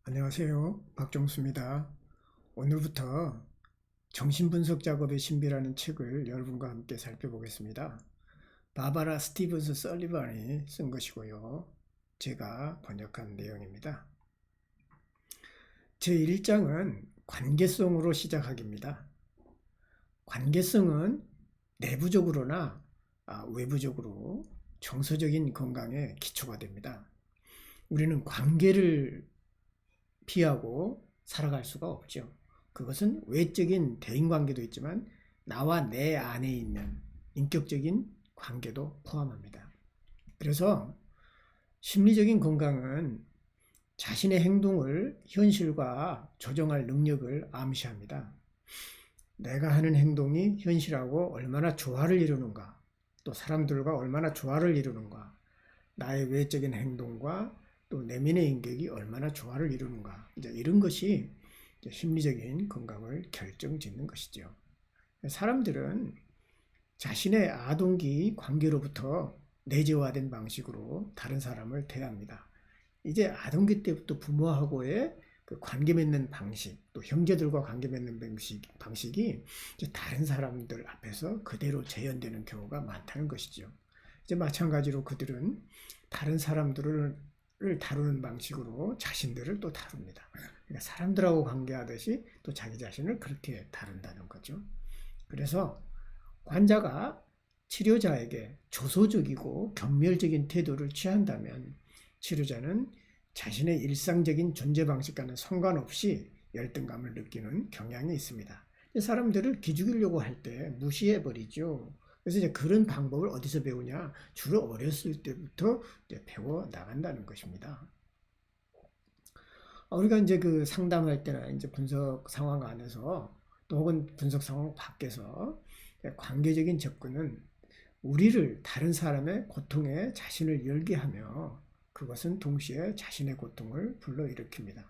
안녕하세요. 박정수입니다. 오늘부터 정신분석 작업의 신비라는 책을 여러분과 함께 살펴보겠습니다. 바바라 스티븐스 설리반이 쓴 것이고요. 제가 번역한 내용입니다. 제1장은 관계성으로 시작하기입니다. 관계성은 내부적으로나 외부적으로 정서적인 건강의 기초가 됩니다. 우리는 관계를 피하고 살아갈 수가 없죠. 그것은 외적인 대인관계도 있지만 나와 내 안에 있는 인격적인 관계도 포함합니다. 그래서 심리적인 건강은 자신의 행동을 현실과 조정할 능력을 암시합니다. 내가 하는 행동이 현실하고 얼마나 조화를 이루는가, 또 사람들과 얼마나 조화를 이루는가, 나의 외적인 행동과 또 내면의 인격이 얼마나 조화를 이루는가, 이제 이런 것이 이제 심리적인 건강을 결정짓는 것이죠. 사람들은 자신의 아동기 관계로부터 내재화된 방식으로 다른 사람을 대합니다. 이제 아동기 때부터 부모하고의 그 관계 맺는 방식, 또 형제들과 관계 맺는 방식이 이제 다른 사람들 앞에서 그대로 재현되는 경우가 많다는 것이죠. 이제 마찬가지로 그들은 다른 사람들을 다루는 방식으로 자신들을 또 다룹니다. 그러니까 사람들하고 관계하듯이 또 자기 자신을 그렇게 다룬다는 거죠. 그래서 환자가 치료자에게 조소적이고 견멸적인 태도를 취한다면 치료자는 자신의 일상적인 존재 방식과는 상관없이 열등감을 느끼는 경향이 있습니다. 사람들을 기죽이려고 할 때 무시해버리죠. 그래서 이제 그런 방법을 어디서 배우냐? 주로 어렸을 때부터 이제 배워 나간다는 것입니다. 우리가 이제 그 상담할 때나 이제 분석 상황 안에서 또 혹은 분석 상황 밖에서 관계적인 접근은 우리를 다른 사람의 고통에 자신을 열게 하며 그것은 동시에 자신의 고통을 불러일으킵니다.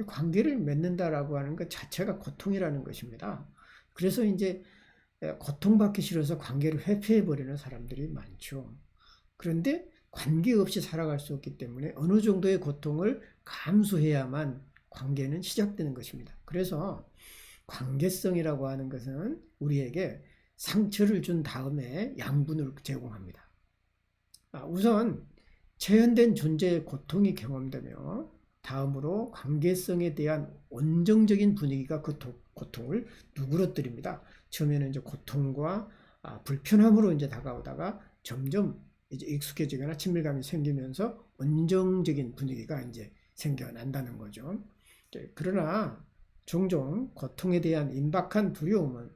관계를 맺는다라고 하는 것 자체가 고통이라는 것입니다. 그래서 이제 고통받기 싫어서 관계를 회피해버리는 사람들이 많죠. 그런데 관계없이 살아갈 수 없기 때문에 어느 정도의 고통을 감수해야만 관계는 시작되는 것입니다. 그래서 관계성이라고 하는 것은 우리에게 상처를 준 다음에 양분을 제공합니다. 우선 체현된 존재의 고통이 경험되며 다음으로 관계성에 대한 온정적인 분위기가 그 고통을 누그러뜨립니다. 처음에는 이제 고통과 불편함으로 이제 다가오다가 점점 이제 익숙해지거나 친밀감이 생기면서 온정적인 분위기가 이제 생겨난다는 거죠. 그러나 종종 고통에 대한 임박한 두려움은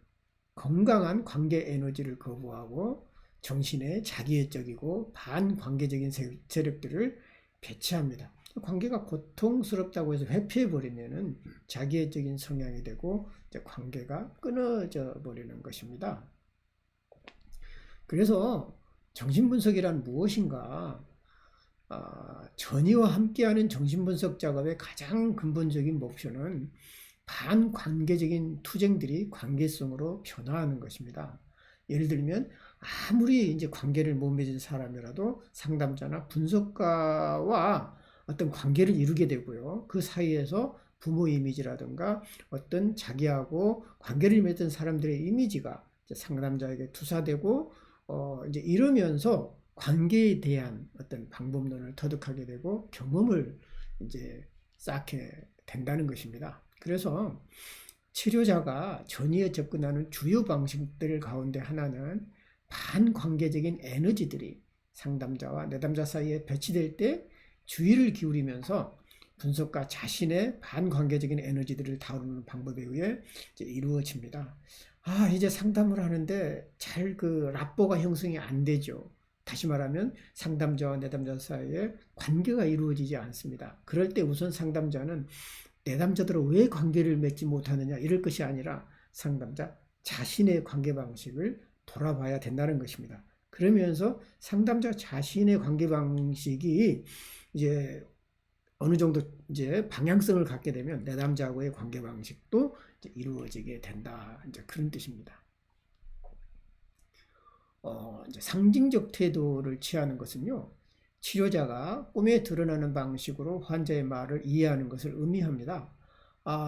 건강한 관계 에너지를 거부하고 정신의 자기애적이고 반관계적인 세력들을 배치합니다. 관계가 고통스럽다고 해서 회피해버리면 자기애적인 성향이 되고 관계가 끊어져 버리는 것입니다. 그래서 정신분석이란 무엇인가? 전이와 함께하는 정신분석 작업의 가장 근본적인 목표는 반관계적인 투쟁들이 관계성으로 변화하는 것입니다. 예를 들면 아무리 이제 관계를 못 맺은 사람이라도 상담자나 분석가와 어떤 관계를 이루게 되고요. 그 사이에서 부모 이미지라든가 어떤 자기하고 관계를 맺은 사람들의 이미지가 상담자에게 투사되고 이제 이러면서 관계에 대한 어떤 방법론을 터득하게 되고 경험을 이제 쌓게 된다는 것입니다. 그래서 치료자가 전이에 접근하는 주요 방식들 가운데 하나는 반관계적인 에너지들이 상담자와 내담자 사이에 배치될 때 주의를 기울이면서 분석가 자신의 반관계적인 에너지들을 다루는 방법에 의해 이제 이루어집니다. 이제 상담을 하는데 잘 그 rapport 형성이 안 되죠. 다시 말하면 상담자와 내담자 사이에 관계가 이루어지지 않습니다. 그럴 때 우선 상담자는 내담자들은 왜 관계를 맺지 못하느냐 이럴 것이 아니라 상담자 자신의 관계 방식을 돌아봐야 된다는 것입니다. 그러면서 상담자 자신의 관계 방식이 이제 어느 정도 이제 방향성을 갖게 되면 내담자하고의 관계 방식도 이제 이루어지게 된다. 이제 그런 뜻입니다. 이제 상징적 태도를 취하는 것은요, 치료자가 꿈에 드러나는 방식으로 환자의 말을 이해하는 것을 의미합니다.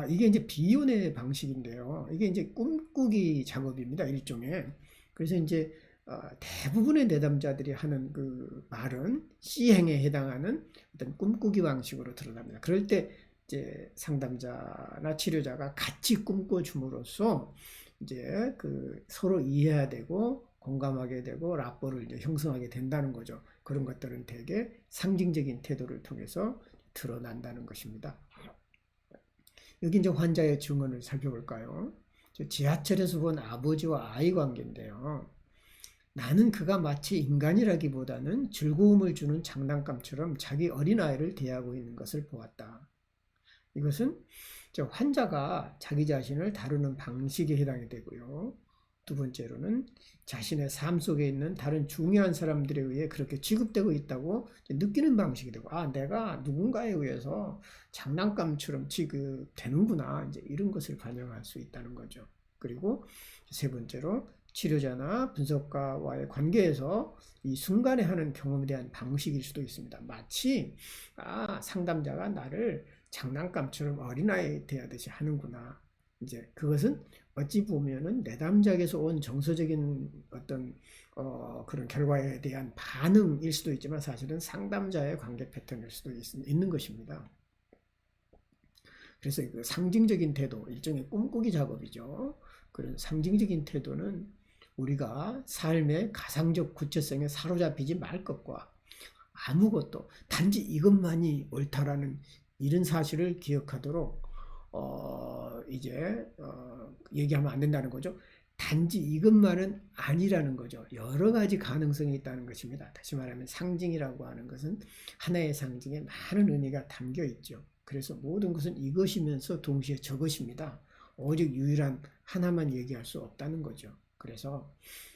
이게 이제 비혼의 방식인데요. 이게 이제 꿈꾸기 작업입니다. 일종의. 그래서 이제 대부분의 내담자들이 하는 그 말은 C행에 해당하는 어떤 꿈꾸기 방식으로 드러납니다. 그럴 때 이제 상담자나 치료자가 같이 꿈꿔줌으로써 이제 그 서로 이해해야 되고 공감하게 되고 라포를 이제 형성하게 된다는 거죠. 그런 것들은 대개 상징적인 태도를 통해서 드러난다는 것입니다. 여기 이제 환자의 증언을 살펴볼까요? 지하철에서 본 아버지와 아이 관계인데요. 나는 그가 마치 인간이라기보다는 즐거움을 주는 장난감처럼 자기 어린아이를 대하고 있는 것을 보았다. 이것은 환자가 자기 자신을 다루는 방식에 해당이 되고요. 두 번째로는 자신의 삶 속에 있는 다른 중요한 사람들에 의해 그렇게 취급되고 있다고 느끼는 방식이 되고, 내가 누군가에 의해서 장난감처럼 취급되는구나, 이제 이런 것을 반영할 수 있다는 거죠. 그리고 세 번째로 치료자나 분석가와의 관계에서 이 순간에 하는 경험에 대한 방식일 수도 있습니다. 마치 상담자가 나를 장난감처럼 어린아이 대하듯이 하는구나. 이제 그것은 어찌 보면은 내담작에서 온 정서적인 어떤 그런 결과에 대한 반응일 수도 있지만 사실은 상담자의 관계 패턴일 수도 있는 것입니다. 그래서 그 상징적인 태도, 일종의 꿈꾸기 작업이죠. 그런 상징적인 태도는 우리가 삶의 가상적 구체성에 사로잡히지 말 것과 아무것도 단지 이것만이 옳다라는 이런 사실을 기억하도록 얘기하면 안 된다는 거죠. 단지 이것만은 아니라는 거죠. 여러 가지 가능성이 있다는 것입니다. 다시 말하면 상징이라고 하는 것은 하나의 상징에 많은 의미가 담겨 있죠. 그래서 모든 것은 이것이면서 동시에 저것입니다. 오직 유일한 하나만 얘기할 수 없다는 거죠. 그래서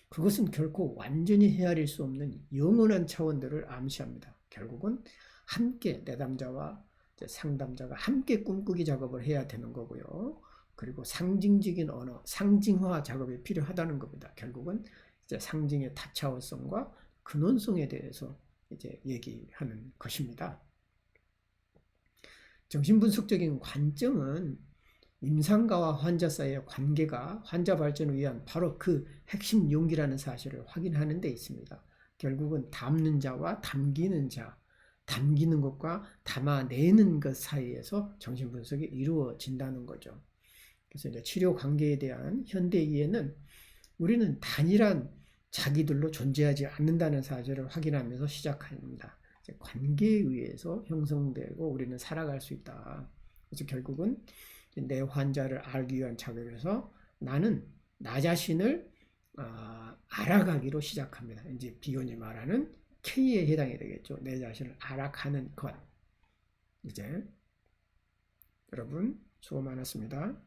그것은 결코 완전히 헤아릴 수 없는 영원한 차원들을 암시합니다. 결국은 함께 내담자와 상담자가 함께 꿈꾸기 작업을 해야 되는 거고요. 그리고 상징적인 언어, 상징화 작업이 필요하다는 겁니다. 결국은 이제 상징의 다차원성과 근원성에 대해서 이제 얘기하는 것입니다. 정신분석적인 관점은 임상가와 환자 사이의 관계가 환자 발전을 위한 바로 그 핵심 용기라는 사실을 확인하는 데 있습니다. 결국은 담는 자와 담기는 자, 담기는 것과 담아내는 것 사이에서 정신분석이 이루어진다는 거죠. 그래서 이제 치료 관계에 대한 현대 이해는 우리는 단일한 자기들로 존재하지 않는다는 사실을 확인하면서 시작합니다. 관계에 의해서 형성되고 우리는 살아갈 수 있다. 그래서 결국은 내 환자를 알기 위한 작업에서 나는 나 자신을 알아가기로 시작합니다. 이제 비혼이 말하는 K에 해당이 되겠죠. 내 자신을 알아가는 것. 이제 여러분 수고 많았습니다.